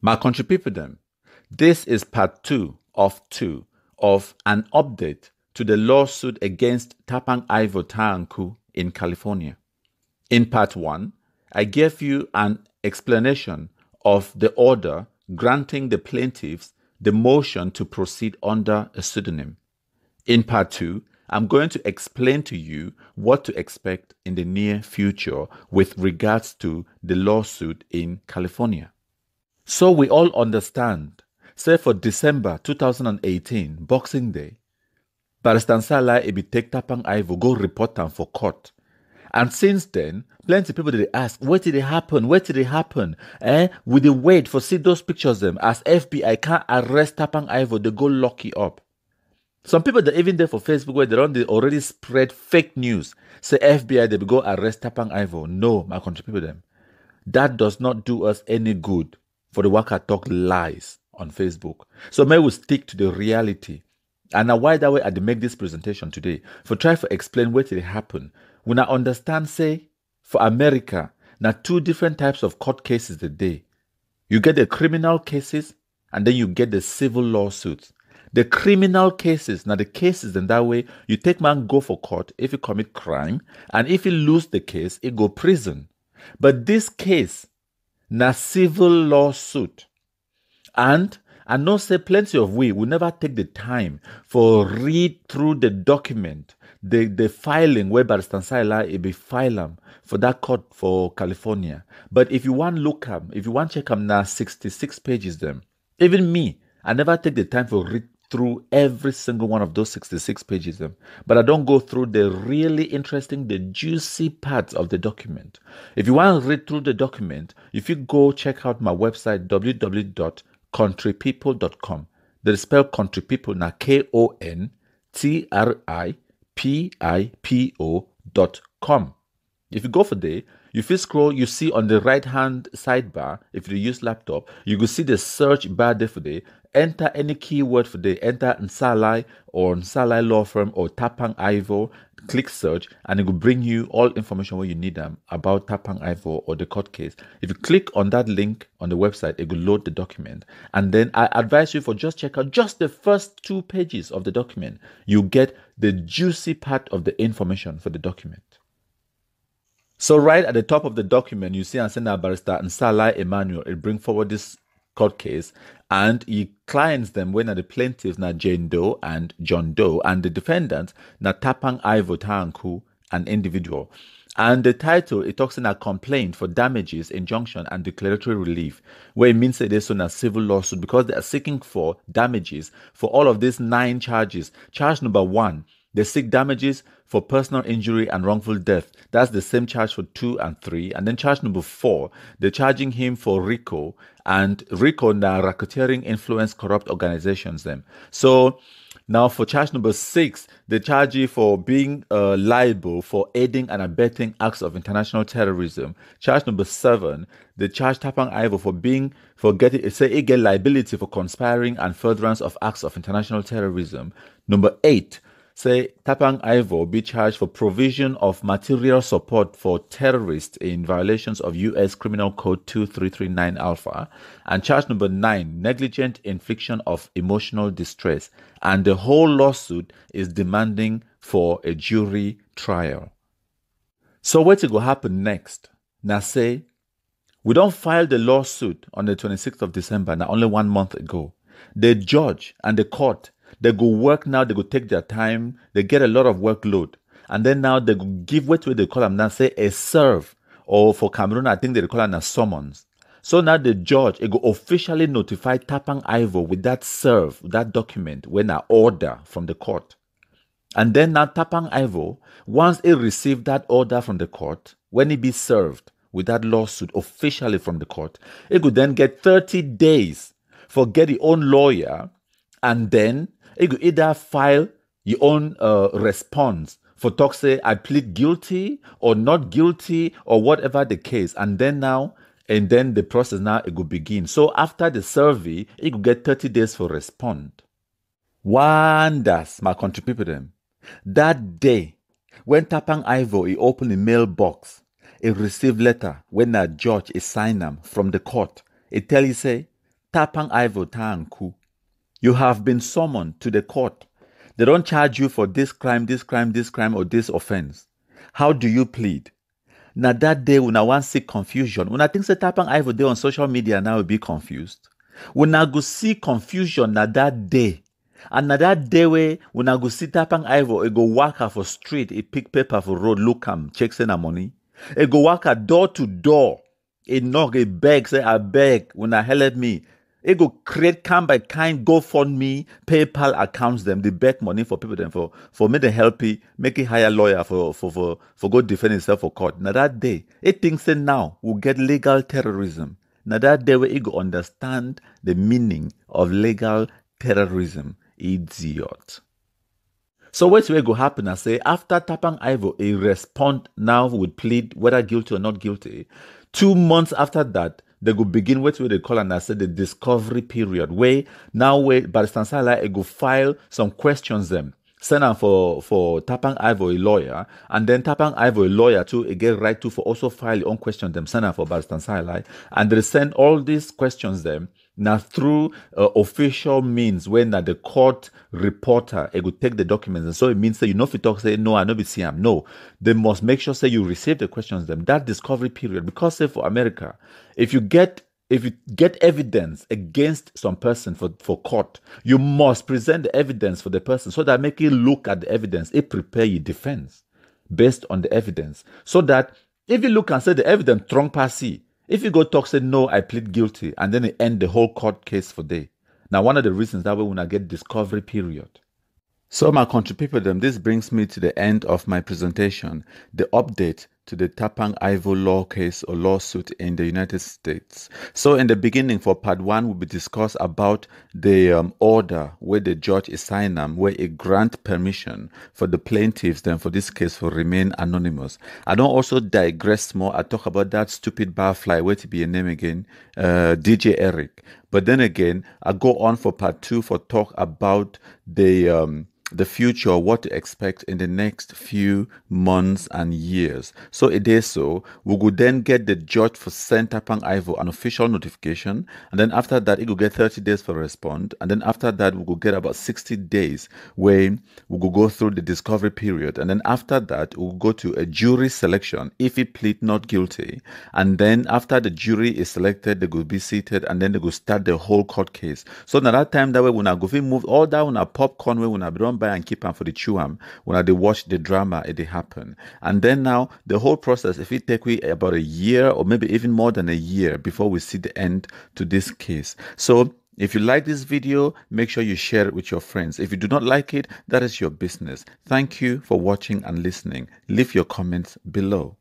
My country people them, this is part 2 of an update to the lawsuit against Tapang Ivo Taanku in California. In part 1, I gave you an explanation of the order granting the plaintiffs the motion to proceed under a pseudonym. In part 2, I'm going to explain to you what to expect in the near future with regards to the lawsuit in California. So we all understand, say for December 2018, Boxing Day, Barrister Nsala Ebi take Tapang Ivo go report am for court. And since then, plenty of people they ask, what did it happen? Where did it happen? We dey wait for see those pictures them as FBI can't arrest Tapang Ivo, they go lock it up. Some people that even there for Facebook where they already spread fake news. Say FBI they go arrest Tapang Ivo. No, my country people them. That does not do us any good for the Waka Talk lies on Facebook. So may we stick to the reality. And now why that way I make this presentation today for try to explain what did happen. When I understand, say, for America, now 2 different types of court cases a day. You get the criminal cases and then you get the civil lawsuits. The criminal cases, now the cases in that way, you take man go for court if you commit crime, and if you lose the case, it go prison. But this case, na civil lawsuit. And I know say plenty of we will never take the time for read through the document, the filing where Barrister Nsala it be file for that court for California. But if you want look up, if you want check them now 66 pages them. Even me, I never take the time for read through every single one of those 66 pages them. But I don't go through the really interesting, the juicy parts of the document. If you want to read through the document, if you go check out my website www.countrypeople.com. They spell country people now KONTRIPIPO.com. If you go for there, if you scroll, you see on the right hand sidebar, if you use laptop, you will see the search bar there for there. Enter any keyword for there. Enter Nsala or Nsala Law Firm or Tapang Ivo. Click search and it will bring you all information where you need them about Tapang Ivo or the court case. If you click on that link on the website, it will load the document. And then I advise you for just check out just the first 2 pages of the document. You get the juicy part of the information for the document. So right at the top of the document, you see Ansena Barrister Nsala Emmanuel. It bring forward this court case and he clients them when the plaintiffs na Jane Doe and John Doe and the defendants na Tapang Ivo Taanku, an individual. And the title, it talks in a complaint for damages, injunction, and declaratory relief, where it means that there's a civil lawsuit because they are seeking for damages for all of these 9 charges. Charge number 1, they seek damages for personal injury and wrongful death. That's the same charge for 2 and 3. And then charge number 4, they're charging him for RICO. And RICO now racketeering, influence, corrupt organizations them. So now for charge number 6, they charge you for being liable for aiding and abetting acts of international terrorism. Charge number 7, they charge Tapang Ivo for getting liability for conspiring and furtherance of acts of international terrorism. Number 8, say Tapang Ivo be charged for provision of material support for terrorists in violations of U.S. Criminal Code 2339 Alpha. And charge number 9, negligent infliction of emotional distress. And the whole lawsuit is demanding for a jury trial. So what will happen next? Now say, we don't file the lawsuit on the 26th of December, now only 1 month ago. The judge and the court, they go work now, they go take their time, they get a lot of workload. And then now they go give way to what they call them now, say a serve. Or for Cameroon, I think they call them a summons. So now the judge, it go officially notify Tapang Ivo with that serve, that document, when an order from the court. And then now Tapang Ivo, once he received that order from the court, when he be served with that lawsuit officially from the court, he could then get 30 days for get his own lawyer, and then he could either file your own response for talk say, I plead guilty or not guilty or whatever the case. And then the process now it could begin. So after the survey, it could get 30 days for respond. Wonders, my country people them. That day, when Tapang Ivo he opened the mailbox, he received letter when a judge is sign them from the court. It tell you say, Tapang Ivo Tanku. You have been summoned to the court. They don't charge you for this crime, this crime, this crime, or this offense. How do you plead? Now that day, when I want see confusion, when I think say Tapang Ivo day on social media now will be confused. When I go see confusion na that day, and na that day way, when I go see Tapang Ivo, it go walk her for street, it pick paper for road, look check send her money. It go walk her door to door. It knock, it beg, say I beg, when I help me. It go create kind by kind GoFundMe, PayPal accounts them. They beg money for people them for me to help you, make it hire lawyer for go defend himself for court. Now that day, it thinks that now will get legal terrorism. Now that day where it go understand the meaning of legal terrorism. Idiot. So what's going to happen? I say after Tapang Ivo, a respond now would plead whether guilty or not guilty. 2 months after that, they go begin what they call and I say the discovery period. Where now where Barrister Sala go file some questions them. Send them for Tapang Ivo a lawyer, and then Tapang Ivo a lawyer too get right to for also file your own question them. Send them for Barrister Sala, and they send all these questions them. Now through official means when the court reporter it will take the documents, and so it means that you know if you talk say no I know be CM. No, they must make sure say you receive the questions them that discovery period, because say for America if you get evidence against some person for court, you must present the evidence for the person so that make you look at the evidence, it prepare your defense based on the evidence, so that if you look and say the evidence strong passy. If you go talk, say, no, I plead guilty, and then it end the whole court case for day. Now, one of the reasons that way when I get discovery period. So, my country people, this brings me to the end of my presentation, the update to the Tapang Ivo law case or lawsuit in the United States. So, in the beginning, for part 1, will be discussed about the order where the judge is signing, where it grant permission for the plaintiffs, then for this case, for remain anonymous. I don't also digress more. I talk about that stupid barfly, where to be a name again, DJ Eric. But then again, I go on for part 2 for talk about the future, what to expect in the next few months and years. So it is so, we will then get the judge for send Tapang Ivo an official notification, and then after that, it will get 30 days for respond, and then after that, we will get about 60 days where we will go through the discovery period, and then after that, we will go to a jury selection if he plead not guilty, and then after the jury is selected, they will be seated, and then they will start the whole court case. So now that time, that way, when I go move all that, when I popcorn, when I don't buy and keep them for the chew when they watch the drama it happen, and then now the whole process, if it take about a year or maybe even more than a year before we see the end to this case. So if you like this video, make sure you share it with your friends. If you do not like it, that is your business. Thank you for watching and listening. Leave your comments below.